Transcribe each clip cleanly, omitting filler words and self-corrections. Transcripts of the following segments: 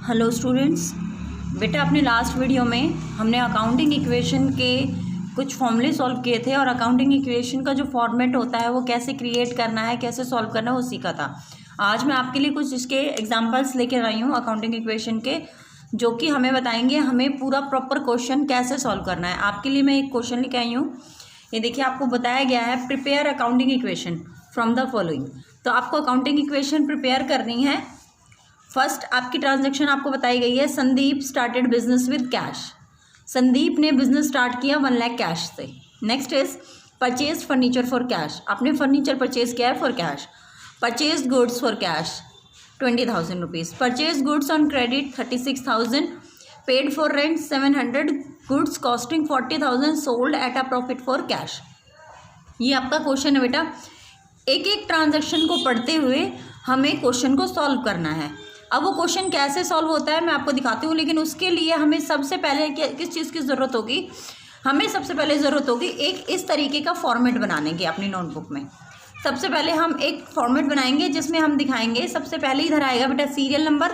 Hello students, बेटा अपने last video में हमने अकाउंटिंग इक्वेशन के कुछ फॉर्मूले सॉल्व किए थे और अकाउंटिंग इक्वेशन का जो फॉर्मेट होता है वो कैसे क्रिएट करना है, कैसे सॉल्व करना है वो सीखा था। आज मैं आपके लिए कुछ इसके एग्जांपल्स लेकर आई हूँ अकाउंटिंग इक्वेशन के, जो कि हमें बताएंगे हमें पूरा प्रॉपर क्वेश्चन कैसे सॉल्व करना है। आपके लिए मैं एक क्वेश्चन लेकर आई हूँ। ये देखिए, आपको बताया गया है prepare accounting equation from the following. तो आपको अकाउंटिंग इक्वेशन प्रिपेयर करनी है। फर्स्ट आपकी ट्रांजैक्शन आपको बताई गई है, Sandeep started business with cash. Sandeep ने बिजनेस स्टार्ट किया 1 लाख कैश से। Next is purchase furniture for cash. आपने फर्नीचर परचेज किया है for cash. Purchase goods for cash 20,000 rupees. Purchase goods on credit 36,000। Paid for rent 700। Goods costing 40,000 sold at a profit for cash. ये आपका question है बेटा। एक एक transaction को पढ़ते हुए हमें क्वेश्चन को सॉल्व करना है। अब वो क्वेश्चन कैसे सॉल्व होता है मैं आपको दिखाती हूँ, लेकिन उसके लिए हमें सबसे पहले किस चीज़ की ज़रूरत होगी? हमें सबसे पहले ज़रूरत होगी एक इस तरीके का फॉर्मेट बनाने की अपनी नोटबुक में। सबसे पहले हम एक फॉर्मेट बनाएंगे जिसमें हम दिखाएंगे, सबसे पहले इधर आएगा बेटा serial number,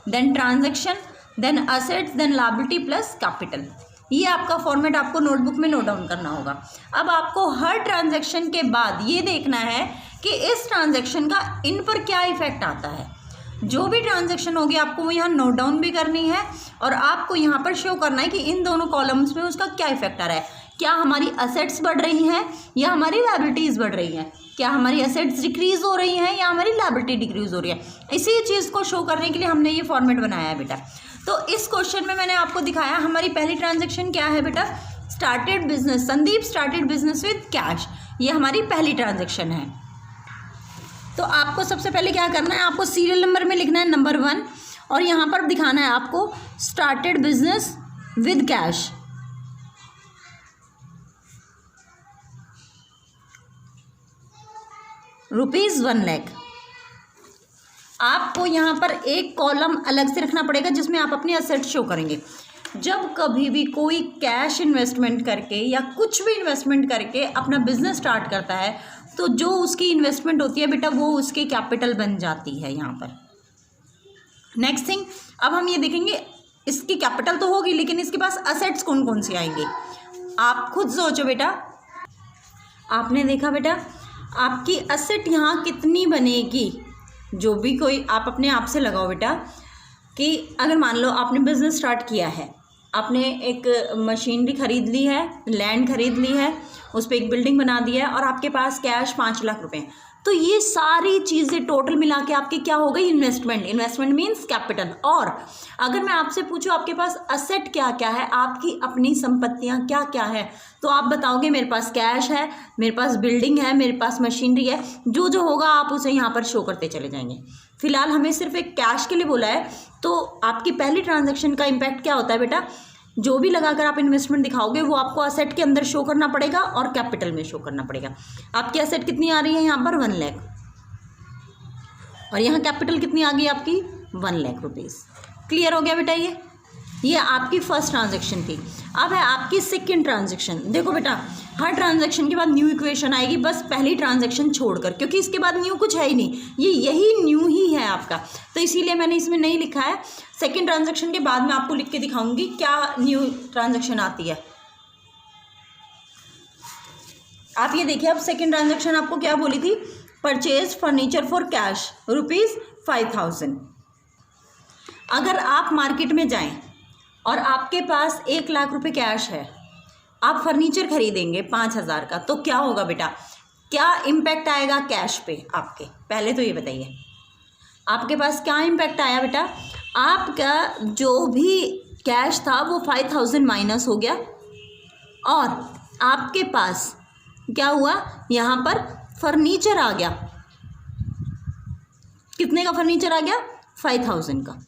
then transaction, then assets, then liability plus capital. ये आपका फॉर्मेट आपको नोटबुक में नोट डाउन करना होगा। अब आपको हर ट्रांजैक्शन के बाद ये देखना है कि इस ट्रांजैक्शन का इन पर क्या इफेक्ट आता है। जो भी ट्रांजैक्शन होगी आपको वो यहाँ नोट डाउन भी करनी है और आपको यहाँ पर शो करना है कि इन दोनों कॉलम्स में उसका क्या इफेक्ट आ रहा है। क्या हमारी असेट्स बढ़ रही हैं या हमारी लायबिलिटीज़ बढ़ रही हैं? क्या हमारी असेट्स डिक्रीज हो रही हैं या हमारी लायबिलिटी डिक्रीज हो रही है? इसी चीज़ को शो करने के लिए हमने ये फॉर्मेट बनाया है बेटा। तो इस क्वेश्चन में मैंने आपको दिखाया हमारी पहली ट्रांजैक्शन क्या है बेटा, started business, Sandeep started business with cash. ये हमारी पहली ट्रांजैक्शन है। तो आपको सबसे पहले क्या करना है, आपको सीरियल नंबर में लिखना है नंबर 1 और यहाँ पर दिखाना है आपको started business with cash. ₹1 lakh. आपको यहाँ पर एक कॉलम अलग से रखना पड़ेगा जिसमें आप अपनी असेट शो करेंगे। जब कभी भी कोई कैश इन्वेस्टमेंट करके या कुछ भी इन्वेस्टमेंट करके अपना बिजनेस स्टार्ट करता है तो जो उसकी इन्वेस्टमेंट होती है बेटा वो उसकी कैपिटल बन जाती है यहाँ पर। नेक्स्ट थिंग, अब हम ये देखेंगे इसकी कैपिटल तो होगी लेकिन इसके पास असेट्स कौन कौन सी आएंगे। आप खुद सोचो बेटा। आपने देखा बेटा आपकी असेट यहाँ कितनी बनेगी, जो भी कोई आप अपने आप से लगाओ बेटा कि अगर मान लो आपने बिजनेस स्टार्ट किया है, आपने एक मशीनरी खरीद ली है, लैंड खरीद ली है, उस पर एक बिल्डिंग बना दी है और आपके पास कैश 5 लाख रुपए, तो ये सारी चीज़ें टोटल मिला के आपकी क्या हो गई, इन्वेस्टमेंट। Investment means capital. और अगर मैं आपसे पूछूं आपके पास असेट क्या क्या है, आपकी अपनी संपत्तियां क्या क्या है, तो आप बताओगे मेरे पास कैश है, मेरे पास बिल्डिंग है, मेरे पास मशीनरी है। जो जो होगा आप उसे यहाँ पर शो करते चले जाएंगे। फिलहाल हमें सिर्फ एक कैश के लिए बोला है। तो आपकी पहली ट्रांजैक्शन का इम्पैक्ट क्या होता है बेटा, जो भी लगाकर आप इन्वेस्टमेंट दिखाओगे वो आपको असेट के अंदर शो करना पड़ेगा और कैपिटल में शो करना पड़ेगा। आपकी असेट कितनी आ रही है यहाँ पर 1 लाख और यहाँ कैपिटल कितनी आ गई आपकी 1 लाख रुपीज़। क्लियर हो गया बेटा? ये आपकी फर्स्ट ट्रांजैक्शन थी। अब है आपकी सेकंड ट्रांजैक्शन। देखो बेटा हर ट्रांजैक्शन के बाद न्यू इक्वेशन आएगी, बस पहली ट्रांजैक्शन छोड़कर, क्योंकि इसके बाद न्यू कुछ है ही नहीं, यही न्यू ही है आपका, तो इसीलिए मैंने इसमें नहीं लिखा है। सेकंड ट्रांजैक्शन के बाद मैं आपको लिख के दिखाऊंगी क्या न्यू ट्रांजैक्शन आती है। आप ये देखिए, अब सेकंड ट्रांजैक्शन आपको क्या बोली थी, परचेज फर्नीचर फॉर कैश ₹5,000। अगर आप मार्केट में जाएं और आपके पास 1 लाख रुपए कैश है, आप फर्नीचर खरीदेंगे 5,000 का, तो क्या होगा बेटा, क्या इम्पैक्ट आएगा कैश पे आपके? पहले तो ये बताइए आपके पास क्या इम्पैक्ट आया बेटा। आपका जो भी कैश था वो 5,000 माइनस हो गया और आपके पास क्या हुआ, यहाँ पर फर्नीचर आ गया। कितने का फर्नीचर आ गया? 5,000 का।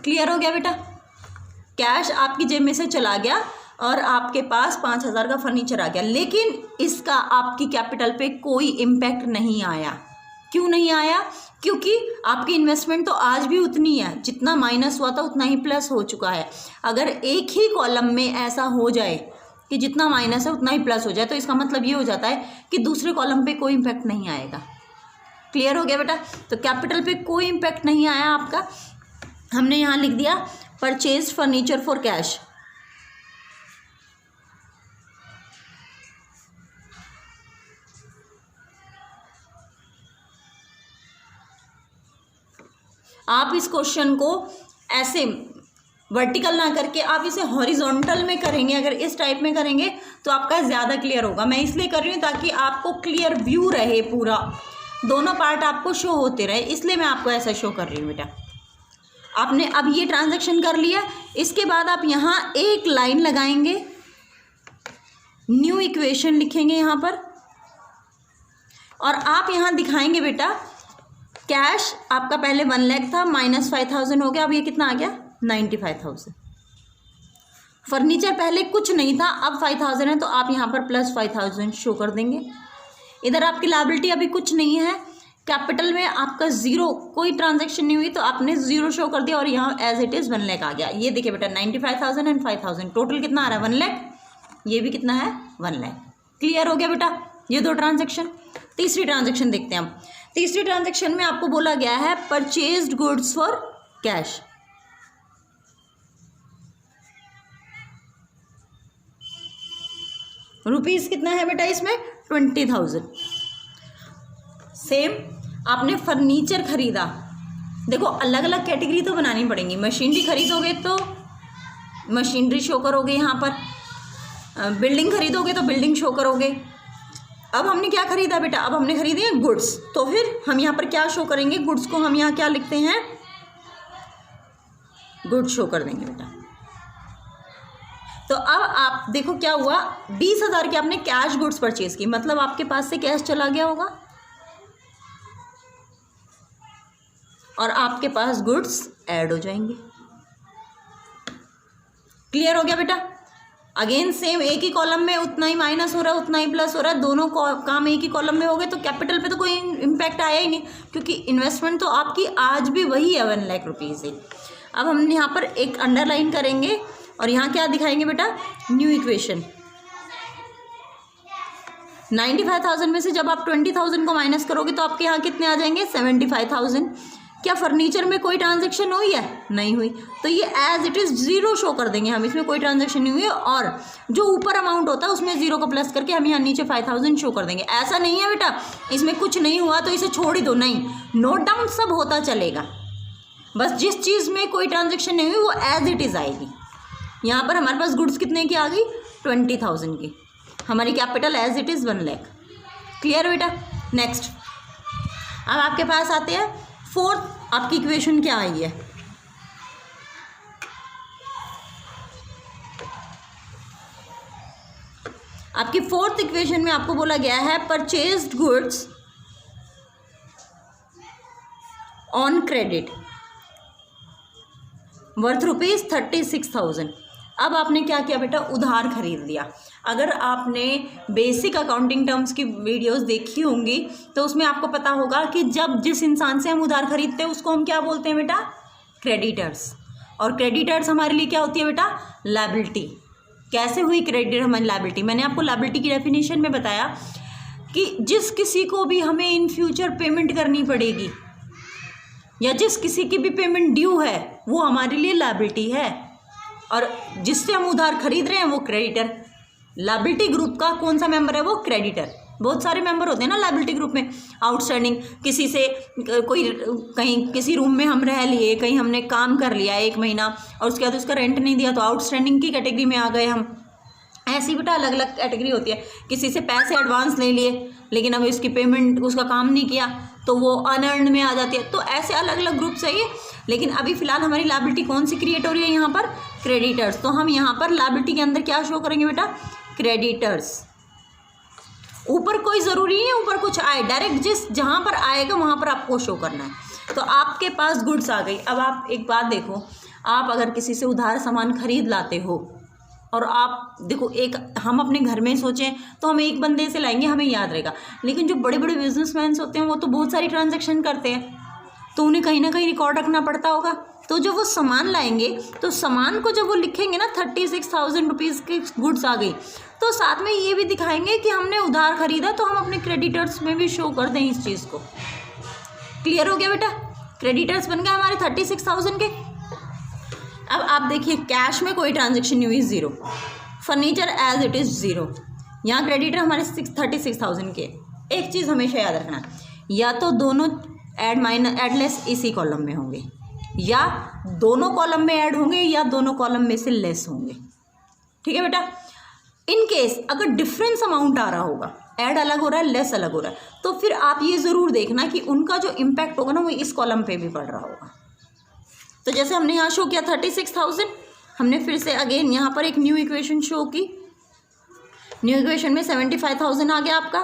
क्लियर हो गया बेटा? कैश आपकी जेब में से चला गया और आपके पास 5,000 का फर्नीचर आ गया, लेकिन इसका आपकी कैपिटल पे कोई इम्पैक्ट नहीं आया। क्यों नहीं आया? क्योंकि आपकी इन्वेस्टमेंट तो आज भी उतनी है, जितना माइनस हुआ था उतना ही प्लस हो चुका है। अगर एक ही कॉलम में ऐसा हो जाए कि जितना माइनस है उतना ही प्लस हो जाए, तो इसका मतलब ये हो जाता है कि दूसरे कॉलम पे कोई इम्पैक्ट नहीं आएगा। क्लियर हो गया बेटा। तो कैपिटल पे कोई इम्पैक्ट नहीं आया आपका। हमने यहाँ लिख दिया परचेज फर्नीचर फॉर कैश। आप इस क्वेश्चन को ऐसे वर्टिकल ना करके आप इसे हॉरिजॉन्टल में करेंगे, अगर इस टाइप में करेंगे तो आपका ज़्यादा क्लियर होगा। मैं इसलिए कर रही हूँ ताकि आपको क्लियर व्यू रहे, पूरा दोनों पार्ट आपको शो होते रहे, इसलिए मैं आपको ऐसा शो कर रही हूँ बेटा। आपने अब ये ट्रांजैक्शन कर लिया, इसके बाद आप यहाँ एक लाइन लगाएंगे, न्यू इक्वेशन लिखेंगे यहाँ पर, और आप यहाँ दिखाएंगे बेटा कैश आपका पहले 1 लाख था, -5,000 हो गया, अब ये कितना आ गया 95,000। फर्नीचर पहले कुछ नहीं था, अब 5,000 है, तो आप यहाँ पर +5,000 शो कर देंगे। इधर आपकी लायबिलिटी अभी कुछ नहीं है, कैपिटल में आपका 0, कोई ट्रांजैक्शन नहीं हुई, तो आपने 0 शो कर दिया और यहाँ एज इट इज़ 1 लाख आ गया। ये देखिए बेटा 95,000 एंड 5,000 टोटल कितना आ रहा है 1 लाख, ये भी कितना है 1 लाख। क्लियर हो गया बेटा ये 2 ट्रांजैक्शन। तीसरी ट्रांजैक्शन देखते हैं हम। तीसरी ट्रांजैक्शन में आपको बोला गया है purchased goods for cash. Rupees कितना है बेटा इसमें 20,000। सेम आपने फर्नीचर खरीदा, देखो अलग अलग कैटेगरी तो बनानी पड़ेंगी। मशीनरी खरीदोगे तो मशीनरी शो करोगे, यहाँ पर बिल्डिंग खरीदोगे तो बिल्डिंग शो करोगे। अब हमने क्या खरीदा बेटा, अब हमने खरीदे हैं गुड्स, तो फिर हम यहाँ पर क्या शो करेंगे, गुड्स को हम यहाँ क्या लिखते हैं, गुड्स शो कर देंगे बेटा। तो अब आप देखो क्या हुआ, 20,000 के आपने कैश गुड्स परचेज की, मतलब आपके पास से कैश चला गया होगा और आपके पास गुड्स ऐड हो जाएंगे। क्लियर हो गया बेटा। अगेन सेम एक ही कॉलम में उतना ही माइनस हो रहा है, उतना ही प्लस हो रहा है, दोनों काम एक ही कॉलम में हो गए, तो कैपिटल पे तो कोई इम्पैक्ट आया ही नहीं, क्योंकि इन्वेस्टमेंट तो आपकी आज भी वही है 1 लाख रुपीज़ है। अब हम यहाँ पर एक अंडरलाइन करेंगे और यहाँ क्या दिखाएंगे बेटा, न्यू इक्वेशन। 95,000 में से जब आप 20,000 को माइनस करोगे तो आपके यहाँ कितने आ जाएंगे 75,000। क्या फर्नीचर में कोई ट्रांजैक्शन हुई है, नहीं हुई, तो ये एज इट इज़ 0 शो कर देंगे हम, इसमें कोई ट्रांजैक्शन नहीं हुई है। और जो ऊपर अमाउंट होता है उसमें 0 को प्लस करके हम यहाँ नीचे 5,000 शो कर देंगे। ऐसा नहीं है बेटा इसमें कुछ नहीं हुआ तो इसे छोड़ ही दो, नहीं, नोट डाउन सब होता चलेगा, बस जिस चीज़ में कोई ट्रांजैक्शन नहीं हुई वो एज इट इज़ आएगी। यहाँ पर हमारे पास गुड्स कितने की आ गई 20,000 की, हमारी capital as it is 1 lakh. Clear बेटा। नेक्स्ट अब आपके पास आते हैं फोर्थ, आपकी इक्वेशन क्या आई है, आपकी फोर्थ इक्वेशन में आपको बोला गया है purchased goods on credit worth ₹36,000। अब आपने क्या किया बेटा, उधार खरीद लिया। अगर आपने बेसिक अकाउंटिंग टर्म्स की वीडियोस देखी होंगी तो उसमें आपको पता होगा कि जब जिस इंसान से हम उधार खरीदते हैं उसको हम क्या बोलते हैं बेटा, क्रेडिटर्स। और क्रेडिटर्स हमारे लिए क्या होती है बेटा, लायबिलिटी। कैसे हुई क्रेडिट हमारी लायबिलिटी, मैंने आपको लायबिलिटी की डेफिनेशन में बताया कि जिस किसी को भी हमें इन फ्यूचर पेमेंट करनी पड़ेगी या जिस किसी की भी पेमेंट ड्यू है वो हमारे लिए लायबिलिटी है, और जिससे हम उधार खरीद रहे हैं वो क्रेडिटर। लायबिलिटी ग्रुप का कौन सा मेंबर है, वो क्रेडिटर। बहुत सारे मेंबर होते हैं ना लायबिलिटी ग्रुप में। आउटस्टैंडिंग, किसी से कोई कहीं किसी रूम में हम रह लिए, कहीं हमने काम कर लिया 1 महीना और उसके बाद उसका रेंट नहीं दिया तो आउटस्टैंडिंग की कैटेगरी में आ गए हम। ऐसी बेटा अलग अलग कैटेगरी होती है। किसी से पैसे एडवांस ले लिए लेकिन अब इसकी पेमेंट, उसका काम नहीं किया तो वो अनअर्न्ड में आ जाती है। तो ऐसे अलग अलग ग्रुप्स है ये। लेकिन अभी फिलहाल हमारी लायबिलिटी कौन सी क्रिएट हो रही है यहाँ पर, क्रेडिटर्स। तो हम यहाँ पर लायबिलिटी के अंदर क्या शो करेंगे बेटा, क्रेडिटर्स। ऊपर कोई ज़रूरी नहीं है ऊपर कुछ आए, डायरेक्ट जिस जहाँ पर आएगा वहाँ पर आपको शो करना है। तो आपके पास गुड्स आ गई। अब आप एक बात देखो, आप अगर किसी से उधार सामान खरीद लाते हो और आप देखो, एक हम अपने घर में सोचें तो हम एक बंदे से लाएंगे, हमें याद रहेगा। लेकिन जो बड़े बड़े बिजनेसमैन होते हैं वो तो बहुत सारी ट्रांजैक्शन करते हैं, तो उन्हें कहीं ना कहीं रिकॉर्ड रखना पड़ता होगा। तो जो वो सामान लाएंगे तो सामान को जब वो लिखेंगे ना 36,000 रुपीज़ की गुड्स आ गई, तो साथ में ये भी दिखाएंगे कि हमने उधार खरीदा, तो हम अपने क्रेडिटर्स में भी शो कर दें इस चीज़ को। क्लियर हो गया बेटा? क्रेडिटर्स बन गए हमारे 36,000 के। अब आप देखिए कैश में कोई ट्रांजेक्शन नहीं हुई, zero. Furniture as it is zero. यहाँ क्रेडिटर हमारे 36,000 के। एक चीज़ हमेशा याद रखना, या तो दोनों एड लेस इसी कॉलम में होंगे, या दोनों कॉलम में ऐड होंगे, या दोनों कॉलम में से लेस होंगे। ठीक है बेटा? इन केस अगर डिफरेंस अमाउंट आ रहा होगा, ऐड अलग हो रहा है, लेस अलग हो रहा है, तो फिर आप ये ज़रूर देखना कि उनका जो इम्पैक्ट होगा ना वो इस कॉलम पे भी पड़ रहा होगा। तो जैसे हमने यहाँ शो किया 36,000, हमने फिर से अगेन यहाँ पर एक न्यू इक्वेशन शो की। न्यू इक्वेशन में 75,000 आ गया आपका,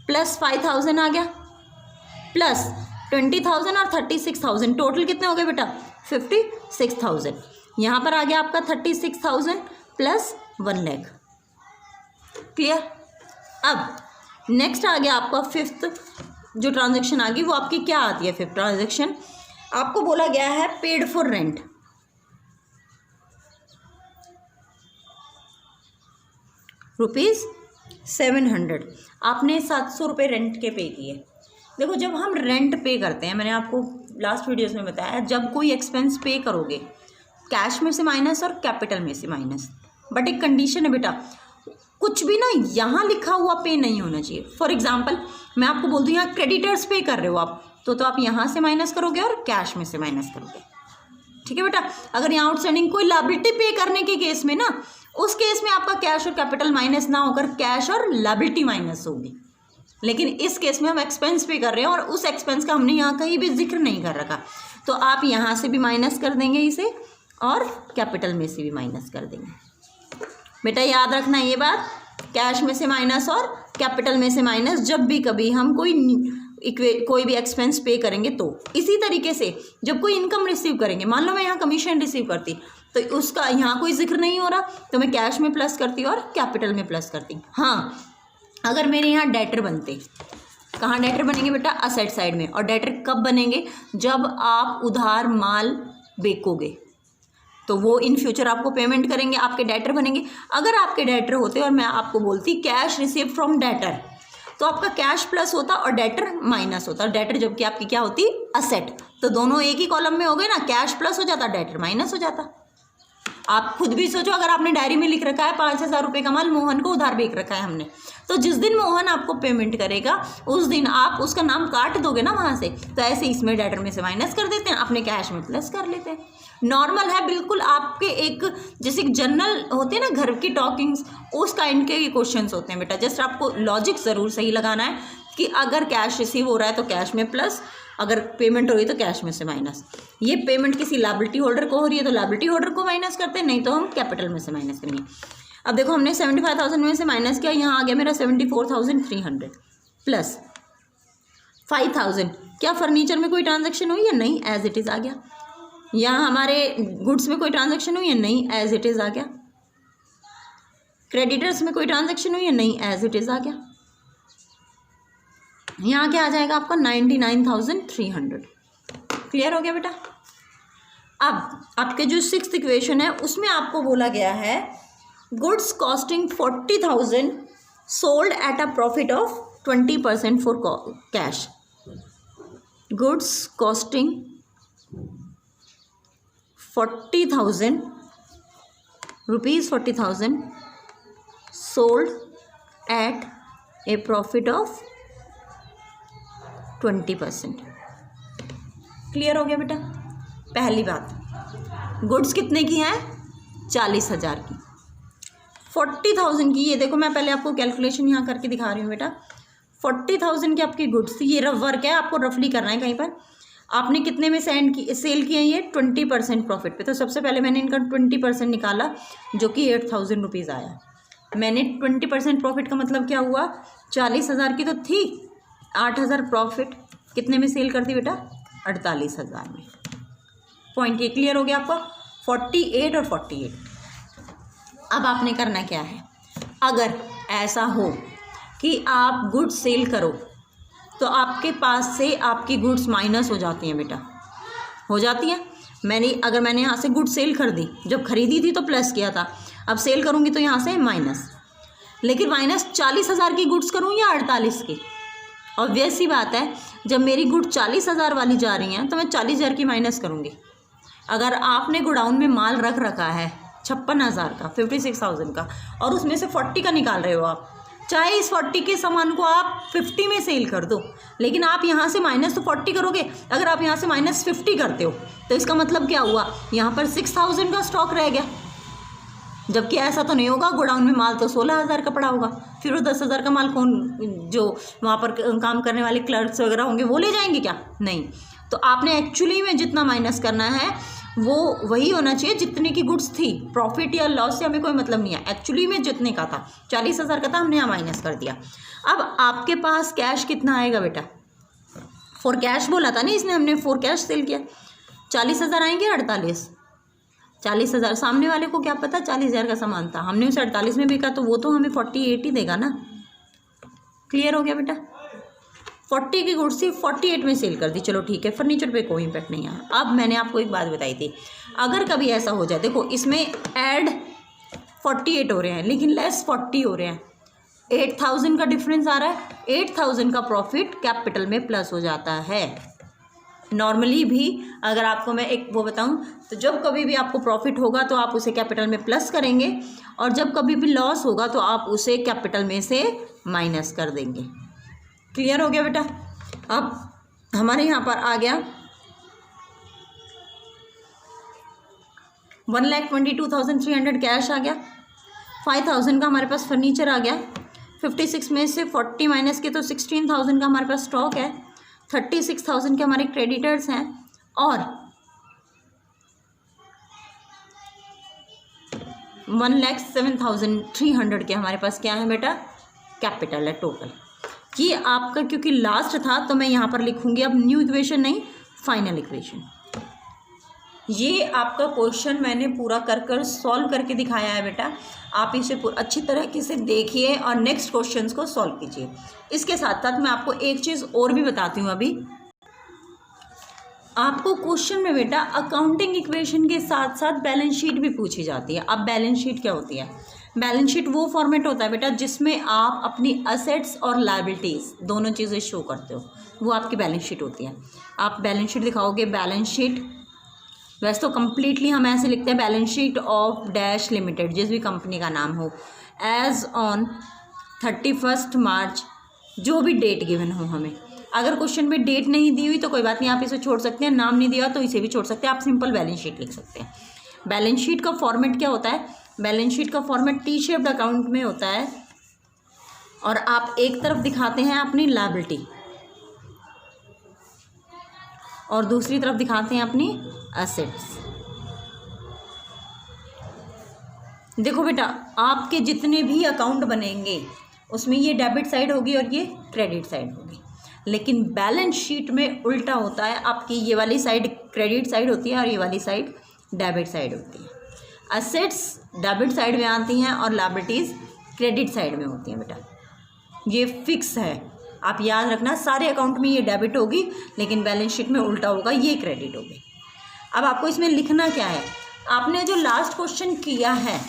प्लस 5,000 आ गया, प्लस 20,000 और 36,000, टोटल कितने हो गए बेटा? 56,000। यहाँ पर आ गया आपका 36,000 प्लस 1 लाख। क्लियर? अब नेक्स्ट आ गया आपका फिफ्थ जो ट्रांजैक्शन आ गई, वो आपकी क्या आती है? फिफ्थ ट्रांजैक्शन आपको बोला गया है पेड फॉर रेंट। ₹700 आपने 700 रुपये रेंट के पे किए। देखो जब हम रेंट पे करते हैं, मैंने आपको लास्ट वीडियोस में बताया, जब कोई एक्सपेंस पे करोगे कैश में से माइनस और कैपिटल में से माइनस, बट एक कंडीशन है बेटा, कुछ भी ना यहाँ लिखा हुआ पे नहीं होना चाहिए। फॉर एग्जांपल मैं आपको बोल दूँ यहाँ क्रेडिटर्स पे कर रहे हो आप, तो आप यहाँ से माइनस करोगे और कैश में से माइनस करोगे। ठीक है बेटा? अगर यहाँ आउटस्टैंडिंग कोई लायबिलिटी पे करने के केस में ना, उस केस में आपका कैश और कैपिटल माइनस ना होकर कैश और लायबिलिटी माइनस होगी। लेकिन इस केस में हम एक्सपेंस पे कर रहे हैं और उस एक्सपेंस का हमने यहाँ कहीं भी जिक्र नहीं कर रखा, तो आप यहाँ से भी माइनस कर देंगे इसे और कैपिटल में से भी माइनस कर देंगे। बेटा याद रखना ये बात, कैश में से माइनस और कैपिटल में से माइनस जब भी कभी हम कोई भी एक्सपेंस पे करेंगे। तो इसी तरीके से जब कोई इनकम रिसीव करेंगे, मान लो मैं यहाँ कमीशन रिसीव करती, तो उसका यहाँ कोई जिक्र नहीं हो रहा, तो मैं कैश में प्लस करती और कैपिटल में प्लस करती। हाँ, अगर मेरे यहाँ डेटर बनते, कहाँ डेटर बनेंगे बेटा? असेट साइड में। और डेटर कब बनेंगे? जब आप उधार माल बेचोगे, तो वो इन फ्यूचर आपको पेमेंट करेंगे, आपके डेटर बनेंगे। अगर आपके डेटर होते और मैं आपको बोलती कैश रिसीव फ्रॉम डेटर, तो आपका कैश प्लस होता और डेटर माइनस होता। डेटर जबकि आपकी क्या होती? असेट। तो दोनों एक ही कॉलम में हो गए ना, कैश प्लस हो जाता, डेटर माइनस हो जाता। आप खुद भी सोचो, अगर आपने डायरी में लिख रखा है 5,000 रुपये का माल मोहन को उधार बेच रखा है हमने, तो जिस दिन मोहन आपको पेमेंट करेगा उस दिन आप उसका नाम काट दोगे ना वहाँ से, तो ऐसे इसमें डेटर में से माइनस कर देते हैं, अपने कैश में प्लस कर लेते हैं। नॉर्मल है बिल्कुल, आपके एक जैसे जनरल होते हैं ना घर की टॉकिंग्स, उस काइंड के क्वेश्चंस होते हैं बेटा। जस्ट आपको लॉजिक ज़रूर सही लगाना है कि अगर कैश रिसीव हो रहा है तो कैश में प्लस, अगर पेमेंट हो रही है तो कैश में से माइनस। ये पेमेंट किसी लायबिलिटी होल्डर को हो रही है तो लायबिलिटी होल्डर को माइनस करते हैं, नहीं तो हम कैपिटल में से माइनस करेंगे। अब देखो हमने 75,000 में से माइनस किया, यहाँ आ गया मेरा 74,300 प्लस 5,000। क्या फर्नीचर में कोई ट्रांजैक्शन हुई है? नहीं, एज इट इज़ आ गया। यहाँ हमारे गुड्स में कोई ट्रांजैक्शन हुई है? नहीं, एज इट इज़ आ गया। क्रेडिटर्स में कोई ट्रांजैक्शन हुई है? नहीं, एज इट इज़ आ गया। यहाँ क्या आ जाएगा आपका? 99,300। क्लियर हो गया बेटा? अब आपके जो सिक्स्थ इक्वेशन है उसमें आपको बोला गया है goods costing 40,000 sold at a profit of 20% for cash. Goods costing 40,000 rupees 40,000 sold at A profit of 20%। Clear हो गया बेटा? पहली बात, गुड्स कितने की हैं? 40,000 की। 40,000 की, ये देखो मैं पहले आपको कैलकुलेशन यहाँ करके दिखा रही हूँ बेटा। 40,000 की आपकी गुड्स थी, ये रफ वर्क है, आपको रफली करना है। कहीं पर आपने कितने में सेल किए? ये 20% प्रॉफिट पे। तो सबसे पहले मैंने इनका 20% निकाला जो कि 8,000 रुपीज़ आया। मैंने 20% प्रॉफिट का मतलब क्या हुआ? 40,000 की तो थी, 8,000 प्रॉफिट कितने में सेल करती बेटा? 48,000 में। पॉइंट ये क्लियर हो गया आपका? 48 और 48। अब आपने करना क्या है, अगर ऐसा हो कि आप गुड्स सेल करो तो आपके पास से आपकी गुड्स माइनस हो जाती हैं बेटा, हो जाती हैं। अगर मैंने यहाँ से गुड्स सेल कर दी, जब खरीदी थी तो प्लस किया था, अब सेल करूँगी तो यहाँ से माइनस। लेकिन माइनस 40,000 की गुड्स करूँ या 48 की? ऑब्वियस सी बात है, जब मेरी गुड 40,000 वाली जा रही हैं तो मैं 40,000 की माइनस करूँगी। अगर आपने गोडाउन में माल रख रखा है 56,000 का, 56,000 का, और उसमें से 40 का निकाल रहे हो आप, चाहे इस 40 के सामान को आप 50 में सेल कर दो, लेकिन आप यहाँ से माइनस तो 40 करोगे। अगर आप यहाँ से माइनस 50 करते हो तो इसका मतलब क्या हुआ, यहाँ पर 6,000 का स्टॉक रह गया। जबकि ऐसा तो नहीं होगा, गोडाउन में माल तो 16,000 का पड़ा होगा। फिर वो 10,000 का माल कौन, जो वहाँ पर काम करने वाले क्लर्क्स वगैरह होंगे वो ले जाएंगे क्या? नहीं। तो आपने एक्चुअली में जितना माइनस करना है वो वही होना चाहिए जितने की गुड्स थी। प्रॉफिट या लॉस से हमें कोई मतलब नहीं है, एक्चुअली में जितने का था 40,000 का था, हमने यहाँ माइनस कर दिया। अब आपके पास कैश कितना आएगा बेटा? फॉर कैश बोला था नहीं इसने, हमने फॉर कैश सेल किया। 40,000 आएंगे, 40,000। सामने वाले को क्या पता 40,000 का सामान था, हमने उसे 48 में बेचा, तो वो तो हमें 48 ही देगा ना। क्लियर हो गया बेटा? 40 की गुड्स थी, 48 में सेल कर दी, चलो ठीक है, फर्नीचर पे कोई इम्पैक्ट नहीं आया। अब मैंने आपको एक बात बताई थी, अगर कभी ऐसा हो जाए, देखो इसमें ऐड 48 हो रहे हैं लेकिन लेस 40 हो रहे हैं, 8,000 का डिफरेंस आ रहा है। 8,000 का प्रॉफिट कैपिटल में प्लस हो जाता है। नॉर्मली भी अगर आपको मैं एक वो बताऊं, तो जब कभी भी आपको प्रॉफिट होगा तो आप उसे कैपिटल में प्लस करेंगे, और जब कभी भी लॉस होगा तो आप उसे कैपिटल में से माइनस कर देंगे। क्लियर हो गया बेटा? अब हमारे यहाँ पर आ गया 1,22,300 कैश आ गया, 5,000 का हमारे पास फर्नीचर आ गया, 56 में से 40 माइनस के तो 16,000 का हमारे पास स्टॉक है, 36,000 के हमारे क्रेडिटर्स हैं, और 1,07,300 के हमारे पास क्या है बेटा? कैपिटल है टोटल। ये आपका क्योंकि लास्ट था तो मैं यहाँ पर लिखूंगी अब न्यू इक्वेशन नहीं, फाइनल इक्वेशन। ये आपका क्वेश्चन मैंने पूरा कर सॉल्व करके दिखाया है बेटा, आप इसे अच्छी तरीके से देखिए और नेक्स्ट क्वेश्चंस को सॉल्व कीजिए। इसके साथ साथ मैं आपको एक चीज़ और भी बताती हूँ। अभी आपको क्वेश्चन में बेटा अकाउंटिंग इक्वेशन के साथ साथ बैलेंस शीट भी पूछी जाती है। अब बैलेंस शीट क्या होती है? बैलेंस शीट वो फॉर्मेट होता है बेटा जिसमें आप अपनी असेट्स और लायबिलिटीज़ दोनों चीज़ें शो करते हो, वो आपकी बैलेंस शीट होती है। आप बैलेंस शीट दिखाओगे, बैलेंस शीट वैसे तो कम्प्लीटली हम ऐसे लिखते हैं, balance sheet of dash limited, जिस भी कंपनी का नाम हो, एज ऑन 31 मार्च, जो भी डेट गिवन हो हमें। अगर क्वेश्चन में डेट नहीं दी हुई तो कोई बात नहीं, आप इसे छोड़ सकते हैं, नाम नहीं दिया तो इसे भी छोड़ सकते हैं, आप सिंपल बैलेंस शीट लिख सकते हैं। बैलेंस शीट का फॉर्मेट क्या होता है? बैलेंस शीट का फॉर्मेट टी शेप्ड अकाउंट में होता है, और आप एक तरफ दिखाते हैं अपनी लायबिलिटी और दूसरी तरफ दिखाते हैं अपनी एसेट्स। देखो बेटा, आपके जितने भी अकाउंट बनेंगे उसमें ये डेबिट साइड होगी और ये क्रेडिट साइड होगी, लेकिन बैलेंस शीट में उल्टा होता है। आपकी ये वाली साइड क्रेडिट साइड होती है और ये वाली साइड डेबिट साइड होती है। एसेट्स डेबिट साइड में आती हैं और लायबिलिटीज़ क्रेडिट साइड में होती हैं बेटा, ये फिक्स है, आप याद रखना। सारे अकाउंट में ये डेबिट होगी लेकिन बैलेंस शीट में उल्टा होगा, ये क्रेडिट होगी। अब आपको इसमें लिखना क्या है? आपने जो लास्ट क्वेश्चन किया है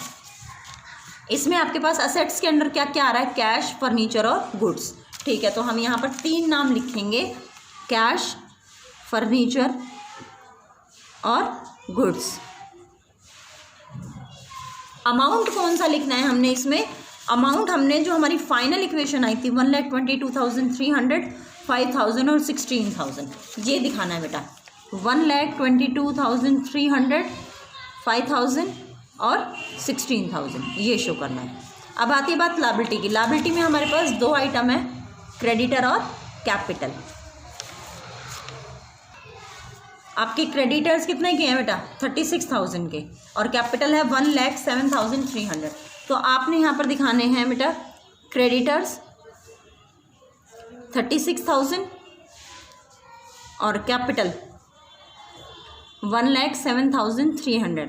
इसमें आपके पास असेट्स के अंडर क्या क्या आ रहा है? कैश, फर्नीचर और गुड्स। ठीक है, तो हम यहाँ पर 3 नाम लिखेंगे, कैश, फर्नीचर और गुड्स। अमाउंट कौन सा लिखना है हमने इसमें? अमाउंट हमने जो हमारी फाइनल इक्वेशन आई थी 1,22,300, 5,000 और 16,000, ये दिखाना है बेटा। 1,22,300, 5,000 और 16,000, ये शो करना है। अब आती है बात लायबिलिटी की। लायबिलिटी में हमारे पास 2 आइटम है, क्रेडिटर और कैपिटल। आपके क्रेडिटर्स कितने के हैं बेटा? 36,000 के, और कैपिटल है 1,07,300। तो आपने यहाँ पर दिखाने हैं बेटा क्रेडिटर्स 36,000 और कैपिटल 1,07,300।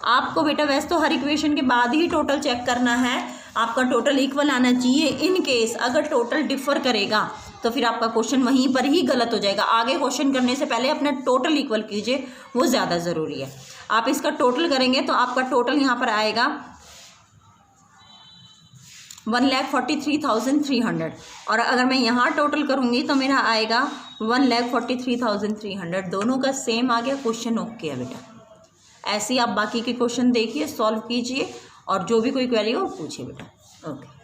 आपको बेटा वैसे तो हर इक्वेशन के बाद ही टोटल चेक करना है, आपका टोटल इक्वल आना चाहिए। इन केस अगर टोटल डिफर करेगा तो फिर आपका क्वेश्चन वहीं पर ही गलत हो जाएगा। आगे क्वेश्चन करने से पहले अपना टोटल इक्वल कीजिए, वो ज़्यादा ज़रूरी है। आप इसका टोटल करेंगे तो आपका टोटल यहाँ पर आएगा 1,43,300 और अगर मैं यहाँ टोटल करूँगी तो मेरा आएगा 1,43,300। दोनों का सेम आ गया, क्वेश्चन ओके है बेटा। ऐसे ही आप बाकी के क्वेश्चन देखिए, सॉल्व कीजिए और जो भी कोई क्वेरी हो पूछिए बेटा। ओके।